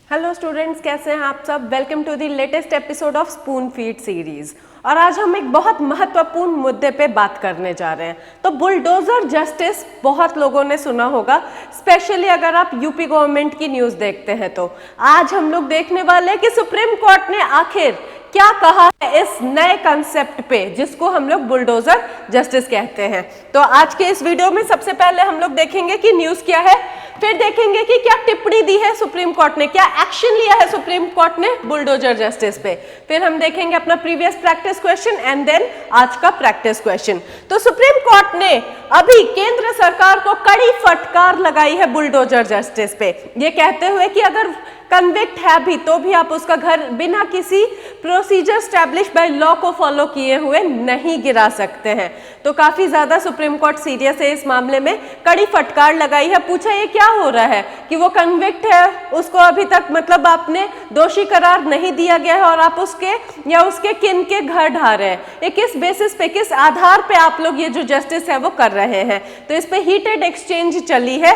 Hello students, कैसे हैं आप सब। Welcome to the latest episode of spoon feed series. और आज हम एक बहुत महत्वपूर्ण मुद्दे पे बात करने जा रहे हैं। तो बुलडोजर जस्टिस बहुत लोगों ने सुना होगा, स्पेशली अगर आप यूपी गवर्नमेंट की न्यूज़ देखते हैं। तो आज हम लोग देखने वाले हैं कि सुप्रीम कोर्ट ने आखिर क्या कहा है इस नए कंसेप्ट पे जिसको हम लोग बुलडोजर जस्टिस कहते हैं। तो आज के इस वीडियो में सबसे पहले हम लोग देखेंगे कि न्यूज़ क्या है, फिर देखेंगे कि क्या टिप्पणी दी है सुप्रीम कोर्ट ने, क्या एक्शन लिया है सुप्रीम कोर्ट ने बुलडोजर जस्टिस पे, फिर हम देखेंगे अपना previous practice question and then आज का प्रैक्टिस क्वेश्चन। तो सुप्रीम कोर्ट ने अभी केंद्र सरकार को कड़ी फटकार लगाई है बुलडोजर जस्टिस पे, ये कहते हुए कि अगर कन्विक्ट है भी तो भी आप उसका घर बिना किसी प्रोसीजर स्टैब्लिश बाय लॉ को फॉलो किए हुए नहीं गिरा सकते हैं। तो काफी ज्यादा सुप्रीम कोर्ट सीरियस है इस मामले में, कड़ी फटकार लगाई है। पूछा ये क्या हो रहा है कि वो कन्विक्ट है, उसको अभी तक मतलब आपने दोषी करार नहीं दिया गया है और आप उसके या उसके किन के घर ढा रहे हैं, ये किस बेसिस पे, किस आधार पे आप लोग ये जो जस्टिस है वो कर रहे हैं। तो इस पे हीटेड एक्सचेंज चली है।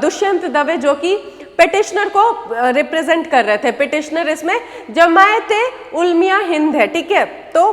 दुष्यंत दवे जो कि पिटिशनर को रिप्रेजेंट कर रहे थे, पिटिशनर इसमें जमायते उलमिया हिंद है, ठीक है। तो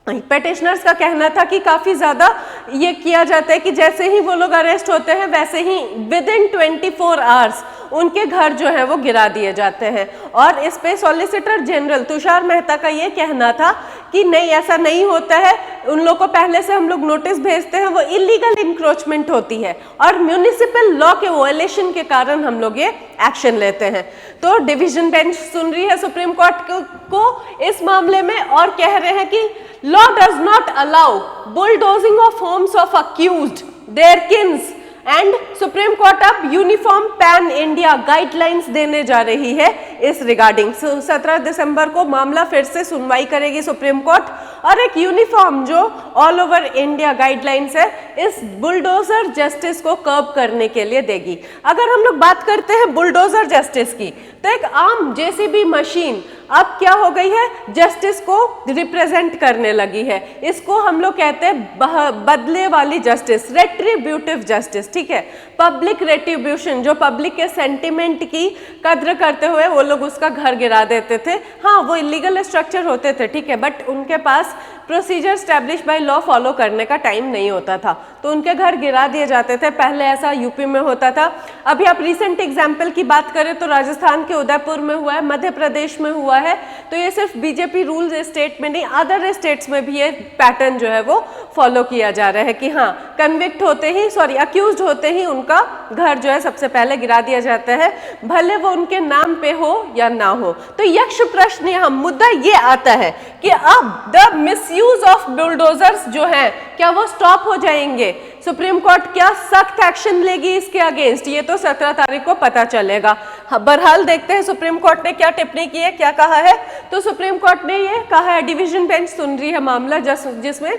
पिटिशनर्स का कहना था कि काफी ज्यादा ये किया जाता है कि जैसे ही वो लोग अरेस्ट होते हैं वैसे ही विद इन 24 आवर्स उनके घर जो है वो गिरा दिए जाते हैं। और इस पे सॉलिसिटर जनरल तुषार मेहता का ये कहना था कि नहीं, ऐसा नहीं होता है, उन लोग को पहले से हम लोग नोटिस भेजते हैं, वो इलीगल इंक्रोचमेंट होती है और म्यूनिसिपल लॉ के वायलेशन के कारण हम लोग ये एक्शन लेते हैं। तो डिवीजन बेंच सुन रही है सुप्रीम कोर्ट को इस मामले में और कह रहे हैं कि law does not allow bulldozing of homes of accused, their kins and supreme court अब यूनिफॉर्म पैन इंडिया गाइडलाइंस देने जा रही है इस रिगार्डिंग। 17 दिसंबर को मामला फिर से सुनवाई करेगी सुप्रीम कोर्ट और एक यूनिफॉर्म जो ऑल ओवर इंडिया गाइडलाइंस है इस बुलडोजर जस्टिस को कर्ब करने के लिए देगी। अगर हम लोग बात करते हैं बुलडोजर जस्टिस की, तो एक आम जेसीबी मशीन अब क्या हो गई है, जस्टिस को रिप्रेजेंट करने लगी है। इसको हम लोग कहते हैं बदले वाली जस्टिस, रेट्रीब्यूटिव जस्टिस, ठीक है। पब्लिक रेट्रीब्यूशन, जो पब्लिक के सेंटिमेंट की कद्र करते हुए वो लोग उसका घर गिरा देते थे। हाँ, वो इलीगल स्ट्रक्चर होते थे, ठीक है, बट उनके पास procedure establish by law follow करने का टाइम नहीं होता था, तो उनके घर गिरा दिए जाते थे। पहले ऐसा यूपी में होता था। अभी आप रिसेंट एग्जाम्पल की बात करें तो राजस्थान के उदयपुर में हुआ है, मध्य प्रदेश में हुआ है। तो ये सिर्फ बीजेपी रूल्स स्टेट में नहीं, अदर स्टेट्स में भी ये पैटर्न जो है वो फॉलो किया जा रहा है कि हाँ, कन्विक्ट होते ही, अक्यूज्ड होते ही उनका घर जो है सबसे पहले गिरा दिया जाता है, भले वो उनके नाम पे हो या ना हो। तो यक्ष प्रश्न यहाँ मुद्दा ये आता है कि अब द मिसयूज ऑफ बुलडोजर्स जो है क्या वो स्टॉप हो जाएंगे? सुप्रीम कोर्ट क्या सख्त एक्शन लेगी इसके अगेंस्ट, ये तो 17 तारीख को पता चलेगा। बहरहाल देखते हैं सुप्रीम कोर्ट ने क्या टिप्पणी की है, क्या कहा है। तो सुप्रीम कोर्ट ने ये कहा है, डिवीजन बेंच सुन रही है मामला जिसमें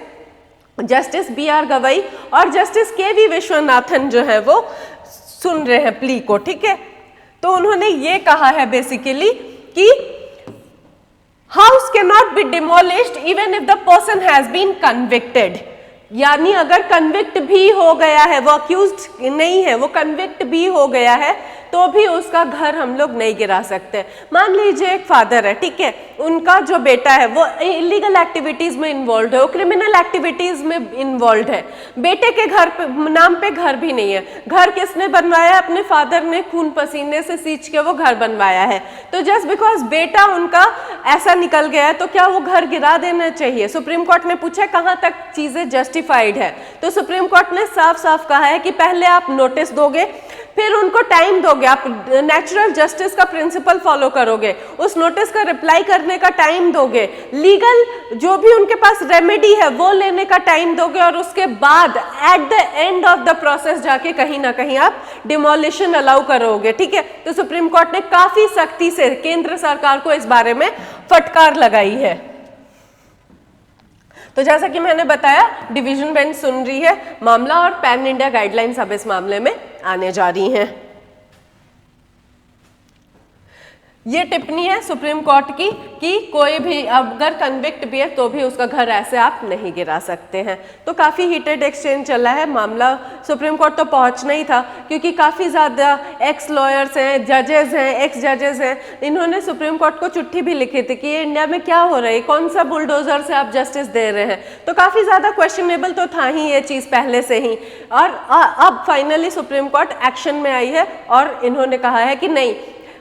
जस्टिस BR गवई और जस्टिस KV विश्वनाथन जो है वो सुन रहे हैं प्ली को, ठीक है। तो उन्होंने ये कहा है बेसिकली कि house can not be demolished even if the person has been convicted, यानी अगर कन्विक्ट भी हो गया है, वो अक्यूज्ड नहीं है, वो कन्विक्ट भी हो गया है, तो भी उसका घर हम लोग नहीं गिरा सकते। मान लीजिए एक फादर है, ठीक है, उनका जो बेटा है वो इलीगल एक्टिविटीज में इन्वॉल्व है, वो क्रिमिनल एक्टिविटीज में इन्वॉल्व है, बेटे के घर पे नाम पे घर भी नहीं है, घर किसने बनवाया? अपने फादर ने खून पसीने से सींच के वो घर बनवाया है। तो जस्ट बिकॉज बेटा उनका ऐसा निकल गया है तो क्या वो घर गिरा देना चाहिए? सुप्रीम कोर्ट ने पूछा कहां तक चीजें जस्टिफाइड है। तो सुप्रीम कोर्ट ने साफ साफ कहा है कि पहले आप नोटिस दोगे, फिर उनको टाइम दोगे, आप नेचुरल जस्टिस का प्रिंसिपल फॉलो करोगे, उस नोटिस का रिप्लाई करने का टाइम दोगे, लीगल जो भी उनके पास रेमेडी है वो लेने का टाइम दोगे, और उसके बाद at the end of the process जाके कहीं ना कहीं आप डिमोलिशन अलाउ करोगे, ठीक है। तो सुप्रीम कोर्ट ने काफी सख्ती से केंद्र सरकार को इस बारे में फटकार लगाई है। तो जैसा कि मैंने बताया, डिवीजन बेंच सुन रही है मामला और पैन इंडिया गाइडलाइंस अब इस मामले में आने जा रही हैं। ये टिप्पणी है सुप्रीम कोर्ट की कि कोई भी अगर कन्विक्ट भी है तो भी उसका घर ऐसे आप नहीं गिरा सकते हैं। तो काफ़ी हीटेड एक्सचेंज चला है, मामला सुप्रीम कोर्ट तो पहुंचना ही था क्योंकि काफ़ी ज़्यादा एक्स लॉयर्स हैं, जजेस हैं, एक्स जजेस हैं, इन्होंने सुप्रीम कोर्ट को चिट्ठी भी लिखी थी कि ये इंडिया में क्या हो रहा है, कौन सा बुलडोजर से आप जस्टिस दे रहे हैं। तो काफ़ी ज़्यादा क्वेश्चनेबल तो था ही ये चीज़ पहले से ही, और अब फाइनली सुप्रीम कोर्ट एक्शन में आई है और इन्होंने कहा है कि नहीं,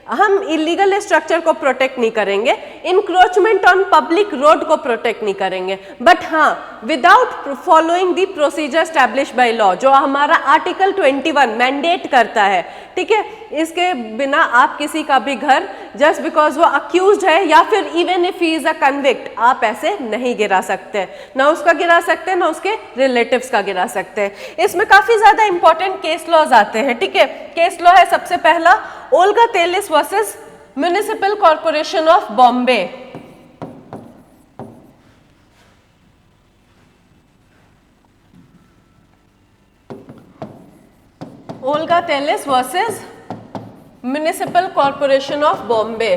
हम इलीगल स्ट्रक्चर को प्रोटेक्ट नहीं करेंगे, इंक्रोचमेंट ऑन पब्लिक रोड को प्रोटेक्ट नहीं करेंगे, बट हाँ without following the procedure establish by law, जो हमारा आर्टिकल 21 मैंडेट करता है, ठीक है, इसके बिना आप किसी का भी घर जस्ट बिकॉज वो अक्यूज्ड है या फिर even if he is a convict, आप ऐसे नहीं गिरा सकते, ना उसका गिरा सकते ना उसके रिलेटिव्स का गिरा सकते। इसमें काफी ज्यादा इंपॉर्टेंट केस लॉज आते हैं, ठीक है। केस लॉ है सबसे पहला Olga Tellis versus municipal corporation of Bombay. Olga Tellis versus municipal corporation of Bombay.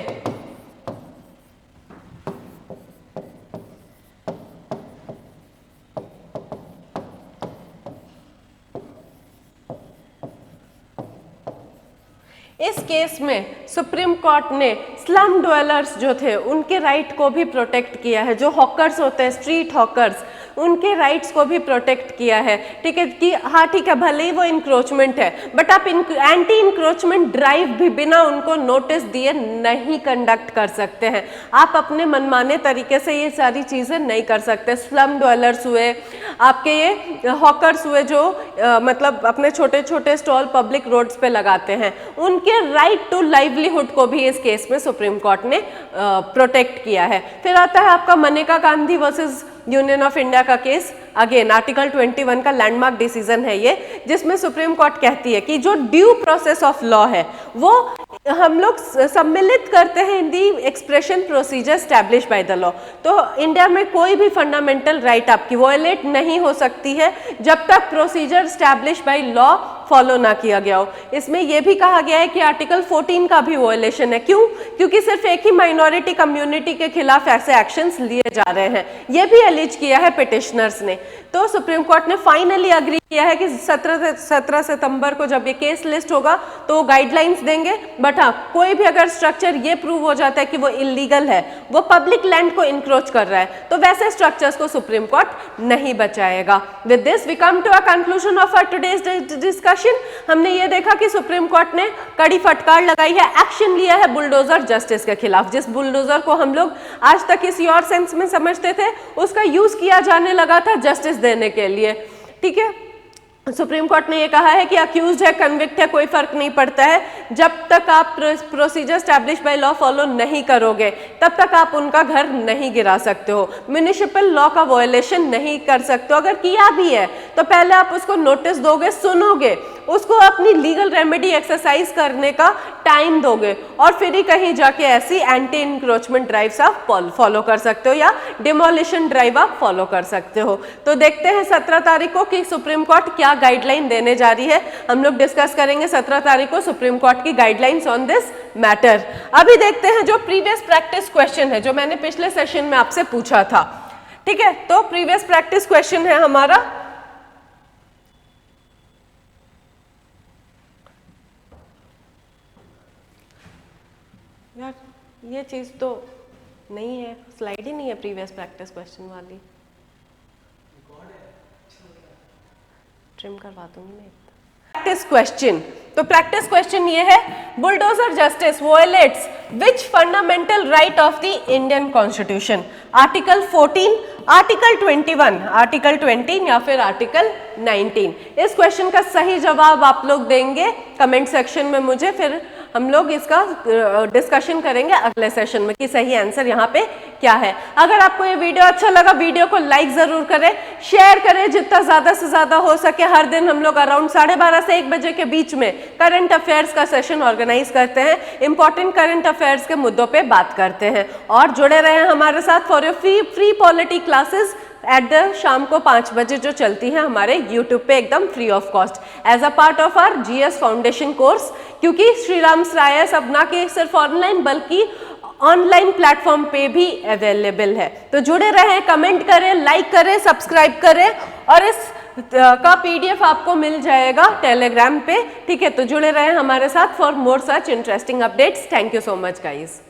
इस केस में सुप्रीम कोर्ट ने स्लम ड्वेलर्स जो थे उनके राइट को भी प्रोटेक्ट किया है, जो हॉकर्स होते हैं, स्ट्रीट हॉकर्स, उनके राइट्स को भी प्रोटेक्ट किया है, ठीक है, कि हाँ ठीक है भले ही वो इंक्रोचमेंट है बट आप एंटी इंक्रोचमेंट ड्राइव भी बिना उनको नोटिस दिए नहीं कंडक्ट कर सकते हैं। आप अपने मनमाने तरीके से ये सारी चीज़ें नहीं कर सकते। स्लम ड्वेलर्स हुए, आपके ये हॉकर्स हुए जो मतलब अपने छोटे छोटे स्टॉल पब्लिक रोड्स पे लगाते हैं, उनके राइट टू लाइवलीहुड को भी इस केस में सुप्रीम कोर्ट ने प्रोटेक्ट किया है। फिर आता है आपका Maneka Gandhi versus union of India का केस। अगेन आर्टिकल 21 का लैंडमार्क डिसीजन है ये, जिसमें सुप्रीम कोर्ट कहती है कि जो ड्यू प्रोसेस ऑफ लॉ है वो हम लोग सम्मिलित करते हैं in the expression procedure establish by the law. तो इंडिया में कोई भी फंडामेंटल राइट आपकी वॉयलेट नहीं हो सकती है जब तक procedure establish by law follow ना किया गया हो। इसमें यह भी कहा गया है कि आर्टिकल 14 का भी वॉयलेशन है। क्यों? क्योंकि सिर्फ एक ही माइनॉरिटी कम्युनिटी के खिलाफ ऐसे एक्शंस लिए जा रहे हैं, यह भी एलिज किया है पिटिशनर्स ने। तो सुप्रीम कोर्ट ने फाइनली अग्री किया है कि 17 सितंबर को जब ये केस लिस्ट होगा तो वो गाइडलाइंस देंगे, बट हाँ कोई भी अगर स्ट्रक्चर ये प्रूव हो जाता है कि वो इलीगल है, वो पब्लिक लैंड को इंक्रोच कर रहा है, तो वैसे स्ट्रक्चर्स को सुप्रीम कोर्ट नहीं बचाएगा। With this we come to a conclusion of our today's discussion. हमने ये देखा कि सुप्रीम कोर्ट ने कड़ी फटकार लगाई है, एक्शन लिया है बुलडोजर जस्टिस के खिलाफ। जिस बुलडोजर को हम लोग आज तक किसी और सेंस में समझते थे, उसका यूज किया जाने लगा था जस्टिस देने के लिए, ठीक है। सुप्रीम कोर्ट ने यह कहा है कि अक्यूज्ड है, कन्विक्ट है, कोई फर्क नहीं पड़ता है, जब तक आप procedure establish by law follow नहीं करोगे तब तक आप उनका घर नहीं गिरा सकते हो, म्युनिसिपल लॉ का वायलेशन नहीं कर सकते हो। अगर किया भी है तो पहले आप उसको नोटिस दोगे, सुनोगे, उसको अपनी लीगल रेमेडी एक्सरसाइज करने का टाइम दोगे, और फिर ही कहीं जाके ऐसी एंटी इंक्रोचमेंट ड्राइव्स आप फॉलो कर सकते हो या डिमोलिशन ड्राइव आप फॉलो कर सकते हो। तो देखते हैं 17 तारीख को कि सुप्रीम कोर्ट क्या गाइडलाइन देने जा रही है। हम लोग डिस्कस करेंगे 17 तारीख को सुप्रीम कोर्ट की गाइडलाइंस ऑन दिस मैटर। अभी देखते हैं जो प्रीवियस प्रैक्टिस क्वेश्चन है, जो मैंने पिछले सेशन में आपसे पूछा था, ठीक है। तो प्रीवियस प्रैक्टिस क्वेश्चन है हमारा, यार ये चीज तो नहीं है, स्लाइड ही नहीं है प्रीवियस प्रैक्टिस क्वेश्चन वाली, ट्रिम करवा दूंगी मैं। प्रैक्टिस क्वेश्चन, तो प्रैक्टिस क्वेश्चन ये है, bulldozer justice violets which fundamental right of the Indian constitution? Article 14, article 21, article 20 या फिर आर्टिकल 19? इस क्वेश्चन का सही जवाब आप लोग देंगे कमेंट सेक्शन में मुझे, फिर हम लोग इसका डिस्कशन करेंगे अगले सेशन में कि सही आंसर यहाँ पे क्या है। अगर आपको ये वीडियो अच्छा लगा, वीडियो को लाइक जरूर करें, शेयर करें जितना ज्यादा से ज्यादा हो सके। हर दिन हम लोग अराउंड 12:30 से 1 बजे के बीच में करंट अफेयर्स का सेशन ऑर्गेनाइज करते हैं, इंपॉर्टेंट करंट अफेयर्स के मुद्दों पे बात करते हैं। और जुड़े रहें हमारे साथ for your free polity classes at the शाम को 5 बजे जो चलती है हमारे यूट्यूब पे एकदम free of cost as a part of our GS foundation course, क्योंकि श्री राम श्रायस अब ना कि सिर्फ ऑनलाइन बल्कि ऑनलाइन प्लेटफॉर्म पे भी अवेलेबल है। तो जुड़े रहें, कमेंट करें, लाइक करें, सब्सक्राइब करें और इस का पीडीएफ आपको मिल जाएगा टेलीग्राम पे। ठीक है, तो जुड़े रहें हमारे साथ for more such interesting updates. Thank you so much guys.